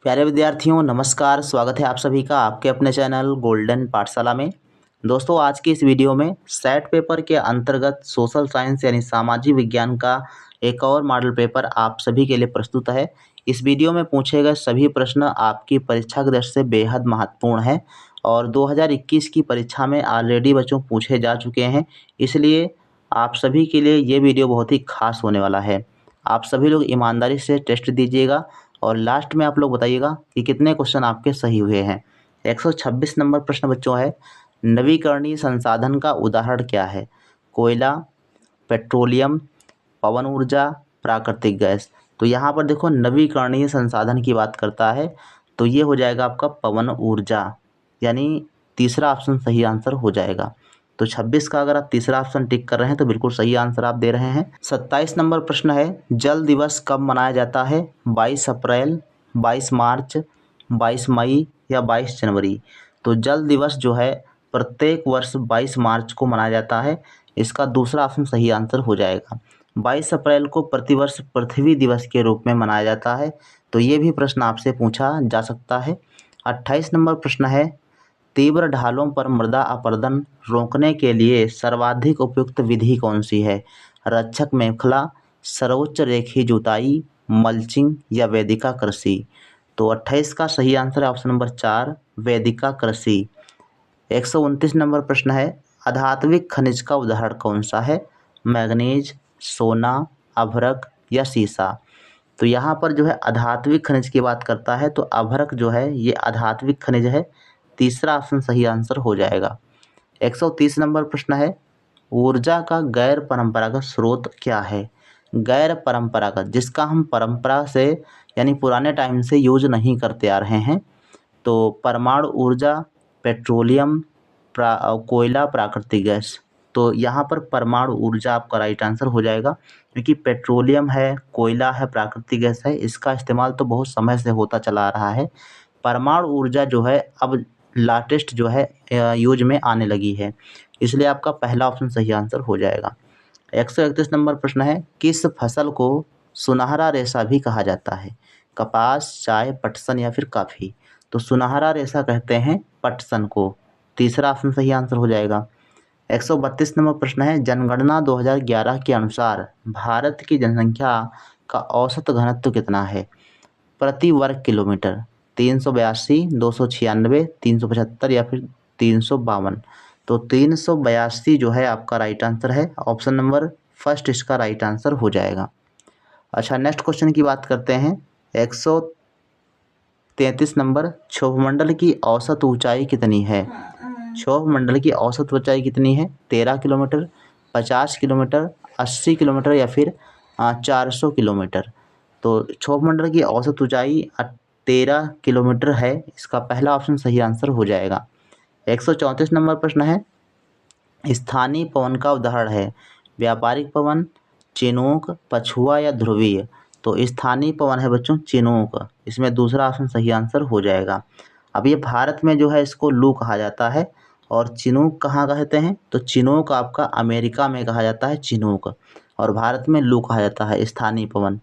प्यारे विद्यार्थियों नमस्कार। स्वागत है आप सभी का आपके अपने चैनल गोल्डन पाठशाला में। दोस्तों आज की इस वीडियो में सेट पेपर के अंतर्गत सोशल साइंस यानी सामाजिक विज्ञान का एक और मॉडल पेपर आप सभी के लिए प्रस्तुत है। इस वीडियो में पूछे गए सभी प्रश्न आपकी परीक्षा की दृष्टि से बेहद महत्वपूर्ण है और 2021 की परीक्षा में ऑलरेडी बच्चों पूछे जा चुके हैं, इसलिए आप सभी के लिए ये वीडियो बहुत ही खास होने वाला है। आप सभी लोग ईमानदारी से टेस्ट दीजिएगा और लास्ट में आप लोग बताइएगा कि कितने क्वेश्चन आपके सही हुए हैं। 126 नंबर प्रश्न बच्चों है, नवीकरणीय संसाधन का उदाहरण क्या है? कोयला, पेट्रोलियम, पवन ऊर्जा, प्राकृतिक गैस। तो यहाँ पर देखो नवीकरणीय संसाधन की बात करता है तो ये हो जाएगा आपका पवन ऊर्जा, यानी तीसरा ऑप्शन सही आंसर हो जाएगा। तो 26 का अगर आप तीसरा ऑप्शन टिक कर रहे हैं तो बिल्कुल सही आंसर आप दे रहे हैं। 27 नंबर प्रश्न है, जल दिवस कब मनाया जाता है? 22 अप्रैल, 22 मार्च, 22 मई या 22 जनवरी। तो जल दिवस जो है प्रत्येक वर्ष 22 मार्च को मनाया जाता है, इसका दूसरा ऑप्शन सही आंसर हो जाएगा। 22 अप्रैल को प्रतिवर्ष पृथ्वी दिवस के रूप में मनाया जाता है, तो ये भी प्रश्न आपसे पूछा जा सकता है। 28 नंबर प्रश्न है, तीव्र ढालों पर मृदा अपरदन रोकने के लिए सर्वाधिक उपयुक्त विधि कौन सी है? रक्षक मेखला, सर्वोच्च रेखीय जुताई, मल्चिंग या वेदिका कृषि। तो 28 का सही आंसर है ऑप्शन नंबर 4 वेदिका कृषि। 129 नंबर प्रश्न है, अधात्विक खनिज का उदाहरण कौन सा है? मैग्नीज, सोना, अभ्रक या सीसा। तो यहाँ पर जो है अधात्विक खनिज की बात करता है तो अभ्रक जो है ये अधात्विक खनिज है, तीसरा ऑप्शन सही आंसर हो जाएगा। 130 नंबर प्रश्न है, ऊर्जा का गैर परंपरागत स्रोत क्या है? गैर परंपरागत जिसका हम परंपरा से यानी पुराने टाइम से यूज नहीं करते आ रहे हैं, तो परमाणु ऊर्जा, पेट्रोलियम, कोयला, प्राकृतिक गैस। तो यहाँ पर परमाणु ऊर्जा आपका राइट आंसर हो जाएगा, क्योंकि पेट्रोलियम है, कोयला है, प्राकृतिक गैस है, इसका इस्तेमाल तो बहुत समय से होता चला आ रहा है। परमाणु ऊर्जा जो है अब लाटेस्ट जो है यूज में आने लगी है, इसलिए आपका पहला ऑप्शन सही आंसर हो जाएगा। 131 नंबर प्रश्न है, किस फसल को सुनहरा रेशा भी कहा जाता है? कपास, चाय, पटसन या फिर कॉफी। तो सुनहरा रेशा कहते हैं पटसन को, तीसरा ऑप्शन सही आंसर हो जाएगा। 132 नंबर प्रश्न है, जनगणना 2011 के अनुसार भारत की जनसंख्या का औसत घनत्व कितना है प्रति वर्ग किलोमीटर? 382, 296, 375 या फिर 352। तो 382 जो है आपका राइट आंसर है, ऑप्शन नंबर फर्स्ट इसका राइट आंसर हो जाएगा। अच्छा नेक्स्ट क्वेश्चन की बात करते हैं। 133 नंबर, क्षोभमंडल की औसत ऊंचाई कितनी है? क्षोभमंडल की औसत ऊंचाई कितनी है? 13 किलोमीटर, 50 किलोमीटर, 80 किलोमीटर या फिर 400 किलोमीटर। तो क्षोभमंडल की औसत ऊंचाई 13 किलोमीटर है, इसका पहला ऑप्शन सही आंसर हो जाएगा। 134 नंबर प्रश्न है, स्थानीय पवन का उदाहरण है व्यापारिक पवन, चिनूक, पछुआ या ध्रुवीय। तो स्थानीय पवन है बच्चों चिनूक, इसमें दूसरा ऑप्शन सही आंसर हो जाएगा। अब ये भारत में जो है इसको लू कहा जाता है और चिनूक कहाँ कहते हैं? तो चिनूक आपका अमेरिका में कहा जाता है चिनूक, और भारत में लू कहा जाता है स्थानीय पवन।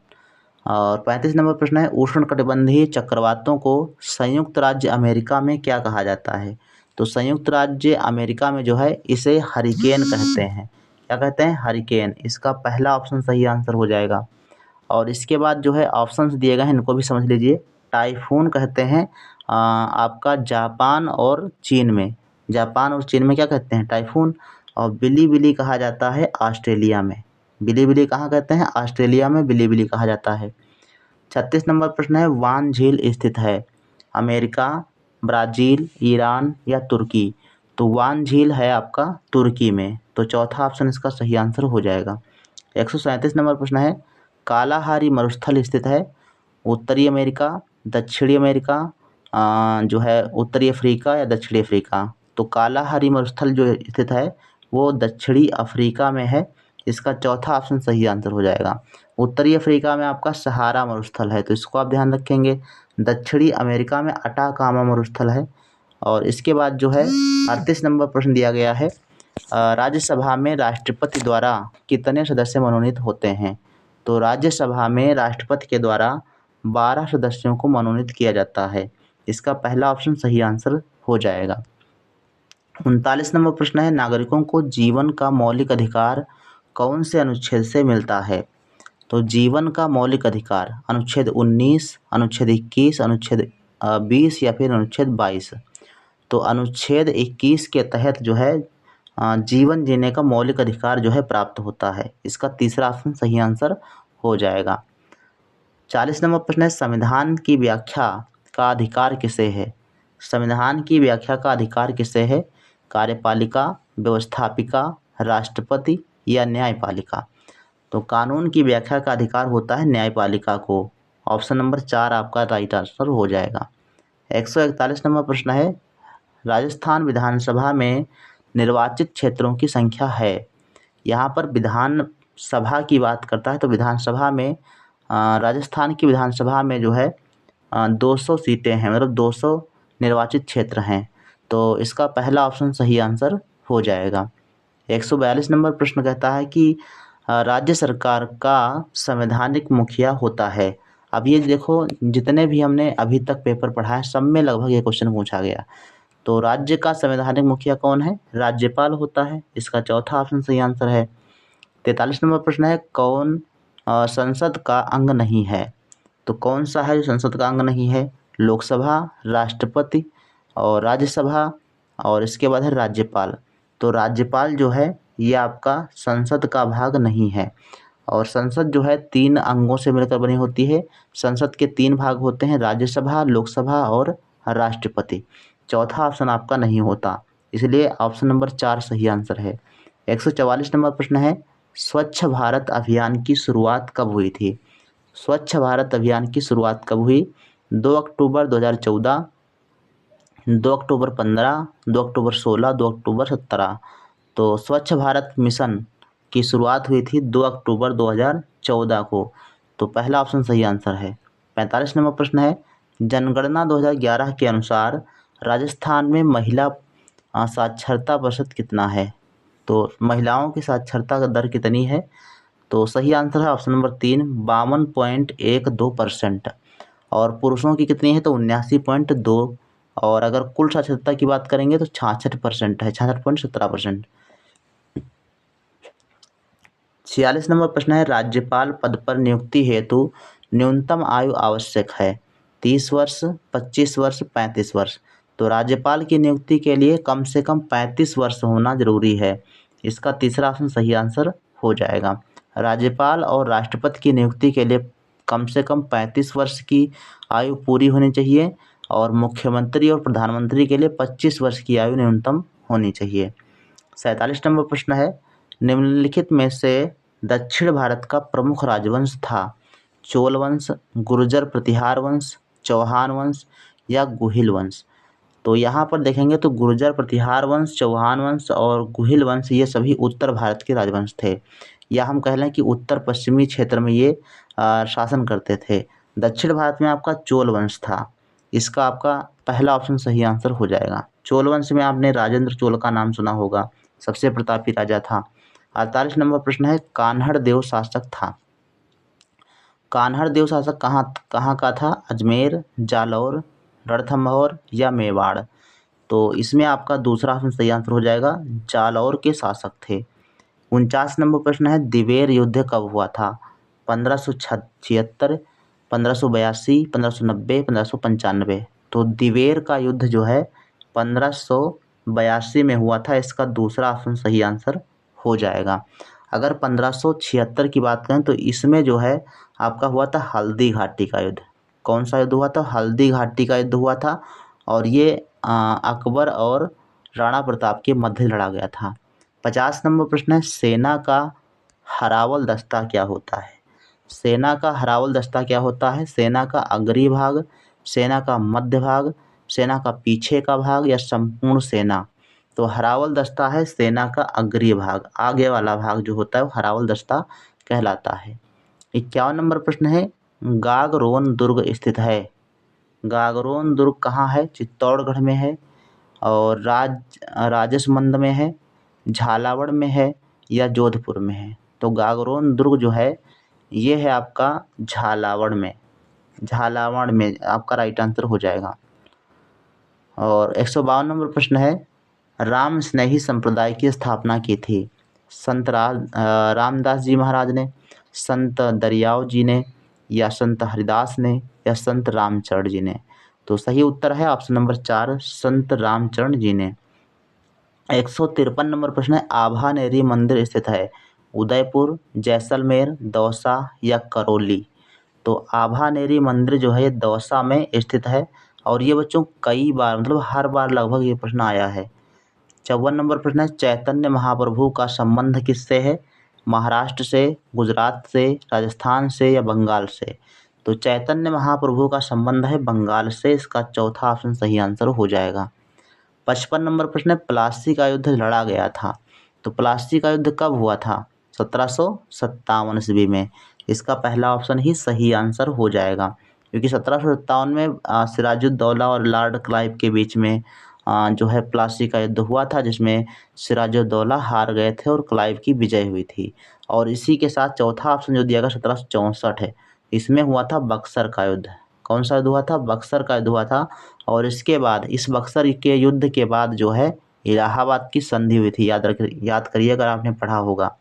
और 35 नंबर प्रश्न है, उष्णकटिबंधीय चक्रवातों को संयुक्त राज्य अमेरिका में क्या कहा जाता है? तो संयुक्त राज्य अमेरिका में जो है इसे हरिकेन कहते हैं। क्या कहते हैं? हरिकेन, इसका पहला ऑप्शन सही आंसर हो जाएगा। और इसके बाद जो है ऑप्शंस दिए गए हैं इनको भी समझ लीजिए। टाइफून कहते हैं आपका जापान और चीन में, जापान और चीन में क्या कहते हैं? टाइफून। और बिली कहा जाता है ऑस्ट्रेलिया में, बिली कहाँ कहते हैं? ऑस्ट्रेलिया में बिली कहा जाता है। 36 नंबर प्रश्न है, वान झील स्थित है अमेरिका, ब्राज़ील, ईरान या तुर्की। तो वान झील है आपका तुर्की में, तो चौथा ऑप्शन इसका सही आंसर हो जाएगा। 137 नंबर प्रश्न है, कालाहारी मरुस्थल स्थित है उत्तरी अमेरिका, दक्षिणी अमेरिका, जो है उत्तरी अफ्रीका या दक्षिणी अफ्रीका। तो कालाहारी मरुस्थल जो स्थित है वो दक्षिणी अफ्रीका में है, इसका चौथा ऑप्शन सही आंसर हो जाएगा। उत्तरी अफ्रीका में आपका सहारा मरुस्थल है, तो इसको आप ध्यान रखेंगे। दक्षिणी अमेरिका में अटाकामा मरुस्थल है। और इसके बाद जो है 38 नंबर प्रश्न दिया गया है, राज्यसभा में राष्ट्रपति द्वारा कितने सदस्य मनोनीत होते हैं? तो राज्यसभा में राष्ट्रपति के द्वारा 12 सदस्यों को मनोनीत किया जाता है। इसका पहला ऑप्शन सही आंसर हो जाएगा। 39 नंबर प्रश्न है, नागरिकों को जीवन का मौलिक अधिकार कौन से अनुच्छेद से मिलता है? तो जीवन का मौलिक अधिकार अनुच्छेद 19, अनुच्छेद 21, अनुच्छेद 20 या फिर अनुच्छेद 22। तो अनुच्छेद 21 के तहत जो है जीवन जीने का मौलिक अधिकार जो है प्राप्त होता है। इसका तीसरा ऑप्शन सही आंसर हो जाएगा। 40 नंबर प्रश्न है, संविधान की व्याख्या का अधिकार किसे है? संविधान की व्याख्या का अधिकार किसे है? कार्यपालिका, व्यवस्थापिका, राष्ट्रपति या न्यायपालिका? तो कानून की व्याख्या का अधिकार होता है न्यायपालिका को। ऑप्शन नंबर 4 आपका राइट आंसर हो जाएगा। 141 नंबर प्रश्न है, राजस्थान विधानसभा में निर्वाचित क्षेत्रों की संख्या है। यहाँ पर विधानसभा की बात करता है तो विधानसभा में राजस्थान की विधानसभा में जो है 200 सीटें हैं, मतलब 200 निर्वाचित क्षेत्र हैं। तो इसका पहला ऑप्शन सही आंसर हो जाएगा। 142 नंबर प्रश्न कहता है कि राज्य सरकार का संवैधानिक मुखिया होता है। अब ये देखो, जितने भी हमने अभी तक पेपर पढ़ा है सब में लगभग ये क्वेश्चन पूछा गया। तो राज्य का संवैधानिक मुखिया कौन है? राज्यपाल होता है। इसका चौथा ऑप्शन सही आंसर है। 43 नंबर प्रश्न है, कौन संसद का अंग नहीं है? तो कौन सा है जो संसद का अंग नहीं है? लोकसभा, राष्ट्रपति और राज्यसभा और इसके बाद है राज्यपाल। तो राज्यपाल जो है ये आपका संसद का भाग नहीं है। और संसद जो है 3 अंगों से मिलकर बनी होती है। संसद के 3 भाग होते हैं, राज्यसभा, लोकसभा और राष्ट्रपति। चौथा ऑप्शन आपका नहीं होता, इसलिए ऑप्शन नंबर 4 सही आंसर है। 144 नंबर प्रश्न है, स्वच्छ भारत अभियान की शुरुआत कब हुई थी? स्वच्छ भारत अभियान की शुरुआत कब हुई? 2 अक्टूबर 2014, 2 अक्टूबर 15, 2 अक्टूबर 16, 2 अक्टूबर 17। तो स्वच्छ भारत मिशन की शुरुआत हुई थी 2 अक्टूबर 2014 को। तो पहला ऑप्शन सही आंसर है। 45 नंबर प्रश्न है, जनगणना 2011 के अनुसार राजस्थान में महिला साक्षरता प्रतिशत कितना है? तो महिलाओं की साक्षरता का दर कितनी है? तो सही आंसर है ऑप्शन नंबर 3, 52.12%। और पुरुषों की कितनी है? तो 79.2। और अगर कुल साक्षरता की बात करेंगे तो 66% है, 66.17%। 46 नंबर प्रश्न है, राज्यपाल पद पर नियुक्ति हेतु न्यूनतम आयु आवश्यक है? 30 वर्ष, 25 वर्ष, 35 वर्ष। तो राज्यपाल की नियुक्ति के लिए कम से कम 35 वर्ष होना जरूरी है। इसका तीसरा ऑप्शन सही आंसर हो जाएगा। राज्यपाल और राष्ट्रपति की नियुक्ति के लिए कम से कम 35 वर्ष की आयु पूरी होनी चाहिए और मुख्यमंत्री और प्रधानमंत्री के लिए 25 वर्ष की आयु न्यूनतम होनी चाहिए। 47 नंबर प्रश्न है, निम्नलिखित में से दक्षिण भारत का प्रमुख राजवंश था? चोल वंश, गुर्जर प्रतिहार वंश, चौहान वंश या गुहिल वंश? तो यहाँ पर देखेंगे तो गुर्जर प्रतिहार वंश, चौहान वंश और गुहिल वंश ये सभी उत्तर भारत के राजवंश थे, या हम कह लें कि उत्तर पश्चिमी क्षेत्र में ये शासन करते थे। दक्षिण भारत में आपका चोल वंश था। इसका आपका पहला ऑप्शन सही आंसर हो जाएगा। चोल वंश में आपने राजेंद्र चोल का नाम सुना होगा, सबसे प्रतापी राजा था। 48 नंबर प्रश्न है, कान्हड़ देव शासक था? कान्हड़ देव शासक कहाँ कहाँ का था? अजमेर, जालौर, रणथंभौर या मेवाड़? तो इसमें आपका दूसरा ऑप्शन सही आंसर हो जाएगा, जालौर के शासक थे। 49 नंबर प्रश्न है, दिवेर युद्ध कब हुआ था? 1576, 1582, 1590, 1595। तो दिवेर का युद्ध जो है 1582 में हुआ था। इसका दूसरा ऑप्शन सही आंसर हो जाएगा। अगर 1576 की बात करें तो इसमें जो है आपका हुआ था हल्दी घाटी का युद्ध। कौन सा युद्ध हुआ था? हल्दी घाटी का युद्ध हुआ था और ये अकबर और राणा प्रताप के मध्य लड़ा गया था। 50 नंबर प्रश्न है, सेना का हरावल दस्ता क्या होता है? सेना का हरावल दस्ता क्या होता है? सेना का अग्रणी भाग, सेना का मध्य भाग, सेना का पीछे का भाग या संपूर्ण सेना? तो हरावल दस्ता है सेना का अग्रणी भाग, आगे वाला भाग जो होता है वो हरावल दस्ता कहलाता है। 51 नंबर प्रश्न है, गागरोन दुर्ग स्थित है? गागरोन दुर्ग कहाँ है? चित्तौड़गढ़ में है और राजसमंद में है, झालावाड़ में है या जोधपुर में है? तो गागरोन दुर्ग जो है ये है आपका झालावाड़ में। झालावाड़ में आपका राइट आंसर हो जाएगा। और 152 नंबर प्रश्न है, राम स्नेही संप्रदाय की स्थापना की थी? संत रामदास जी महाराज ने, संत दरियाव जी ने, या संत हरिदास ने, या संत रामचरण जी ने? तो सही उत्तर है ऑप्शन नंबर 4, संत रामचरण जी ने। 153 नंबर प्रश्न है, आभानेरी मंदिर स्थित है उदयपुर, जैसलमेर, दौसा या करौली? तो आभानेरी मंदिर जो है ये दौसा में स्थित है और ये बच्चों कई बार मतलब हर बार लगभग ये प्रश्न आया है। 54 नंबर प्रश्न है, चैतन्य महाप्रभु का संबंध किससे है? महाराष्ट्र से, गुजरात से, राजस्थान से या बंगाल से? तो चैतन्य महाप्रभु का संबंध है बंगाल से, इसका चौथा ऑप्शन सही आंसर हो जाएगा। 55 नंबर प्रश्न है, प्लासी का युद्ध लड़ा गया था? तो प्लासी का युद्ध कब हुआ था? 1757 ईस्वी में। इसका पहला ऑप्शन ही सही आंसर हो जाएगा, क्योंकि 1757 में सिराजुद्दौला और लॉर्ड क्लाइव के बीच में जो है प्लासी का युद्ध हुआ था, जिसमें सिराजुद्दौला हार गए थे और क्लाइव की विजय हुई थी। और इसी के साथ चौथा ऑप्शन जो दिया गया 1764 है, इसमें हुआ था बक्सर का युद्ध। कौन सा युद्ध हुआ था? बक्सर का युद्ध हुआ था। और इसके बाद इस बक्सर के युद्ध के बाद जो है इलाहाबाद की संधि हुई थी, याद करिए अगर आपने पढ़ा होगा।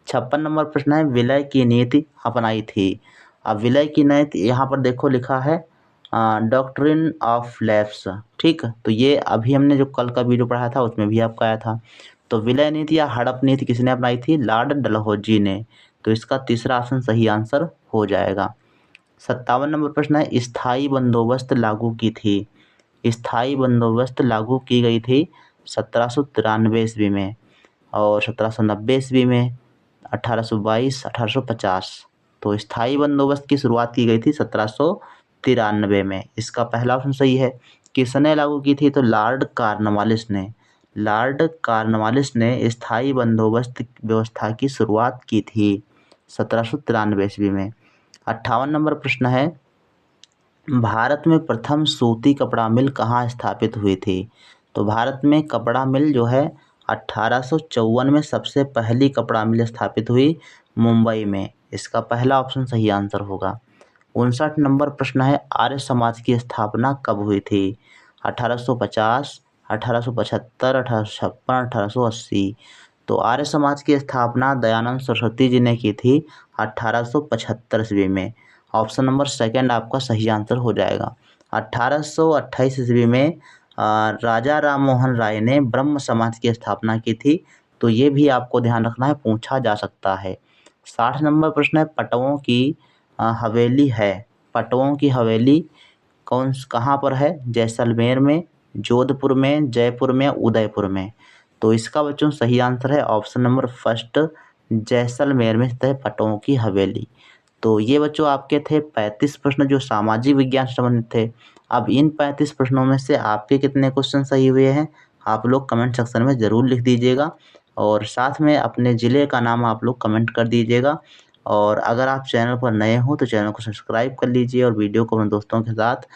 56 नंबर प्रश्न है, विलय की नीति अपनाई थी? अब विलय की नीति यहाँ पर देखो लिखा है डॉक्ट्रिन ऑफ लैप्स, ठीक। तो ये अभी हमने जो कल का वीडियो पढ़ा था उसमें भी आपका आया था। तो विलय नीति या हड़प नीति किसने अपनाई थी? लॉर्ड डलहौजी ने। तो इसका तीसरा ऑप्शन सही आंसर हो जाएगा। 57 नंबर प्रश्न है, स्थायी बंदोबस्त लागू की थी? स्थायी बंदोबस्त लागू की गई थी 1793 ईस्वी में और 1790 ईस्वी में, 1822, 1850। तो स्थायी बंदोबस्त की शुरुआत की गई थी 1793 में। इसका पहला ऑप्शन सही है। किसने लागू की थी? तो लॉर्ड कॉर्नवालिस ने। लॉर्ड कॉर्नवालिस ने स्थायी बंदोबस्त व्यवस्था की शुरुआत की थी 1793 ईस्वी में। 58 नंबर प्रश्न है, भारत में प्रथम सूती कपड़ा मिल कहाँ स्थापित हुई थी? तो भारत में कपड़ा मिल जो है 1854 में सबसे पहली कपड़ा मिल स्थापित हुई मुंबई में। इसका पहला ऑप्शन सही आंसर होगा। 59 नंबर प्रश्न है, आर्य समाज की स्थापना कब हुई थी? 1850, 1875, 1856, 1880? तो आर्य समाज की स्थापना दयानंद सरस्वती जी ने की थी 1875 ईस्वी में। ऑप्शन नंबर सेकंड आपका सही आंसर हो जाएगा। 1828 ईस्वी में राजा राम मोहन राय ने ब्रह्म समाज की स्थापना की थी। तो ये भी आपको ध्यान रखना है, पूछा जा सकता है। 60 नंबर प्रश्न है, पटवों की हवेली है। पटवों की हवेली कहाँ पर है? जैसलमेर में, जोधपुर में, जयपुर में, उदयपुर में? तो इसका बच्चों सही आंसर है ऑप्शन नंबर फर्स्ट, जैसलमेर में स्थित है पटवों की हवेली। तो ये बच्चों आपके थे 35 प्रश्न जो सामाजिक विज्ञान से संबंधित थे। अब इन 35 प्रश्नों में से आपके कितने क्वेश्चन सही हुए हैं आप लोग कमेंट सेक्शन में ज़रूर लिख दीजिएगा और साथ में अपने ज़िले का नाम आप लोग कमेंट कर दीजिएगा। और अगर आप चैनल पर नए हो तो चैनल को सब्सक्राइब कर लीजिए और वीडियो को अपने दोस्तों के साथ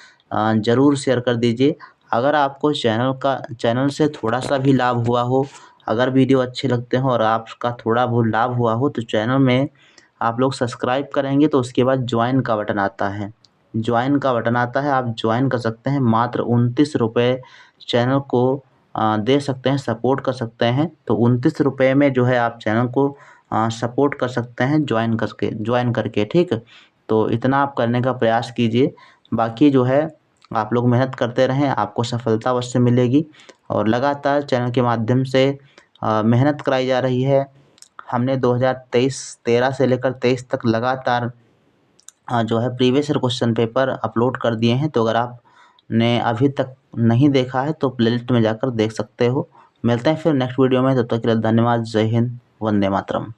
ज़रूर शेयर कर दीजिए। अगर आपको चैनल से थोड़ा सा भी लाभ हुआ हो, अगर वीडियो अच्छे लगते हो और आपका थोड़ा बहुत लाभ हुआ हो, तो चैनल में आप लोग सब्सक्राइब करेंगे तो उसके बाद ज्वाइन का बटन आता है। ज्वाइन का बटन आता है, आप ज्वाइन कर सकते हैं। मात्र 29 रुपये चैनल को दे सकते हैं, सपोर्ट कर सकते हैं। तो 29 रुपये में जो है आप चैनल को सपोर्ट कर सकते हैं ज्वाइन करके, ठीक। तो इतना आप करने का प्रयास कीजिए। बाकी जो है आप लोग मेहनत करते रहें, आपको सफलता अवश्य मिलेगी। और लगातार चैनल के माध्यम से मेहनत कराई जा रही है। हमने 2013 से लेकर 23 तक लगातार जो है previous year question paper upload कर दिए हैं। तो अगर आपने अभी तक नहीं देखा है तो प्लेलिस्ट में जाकर देख सकते हो। मिलते हैं फिर नेक्स्ट वीडियो में, तब तक के लिए धन्यवाद। जय हिंद, वंदे मातरम।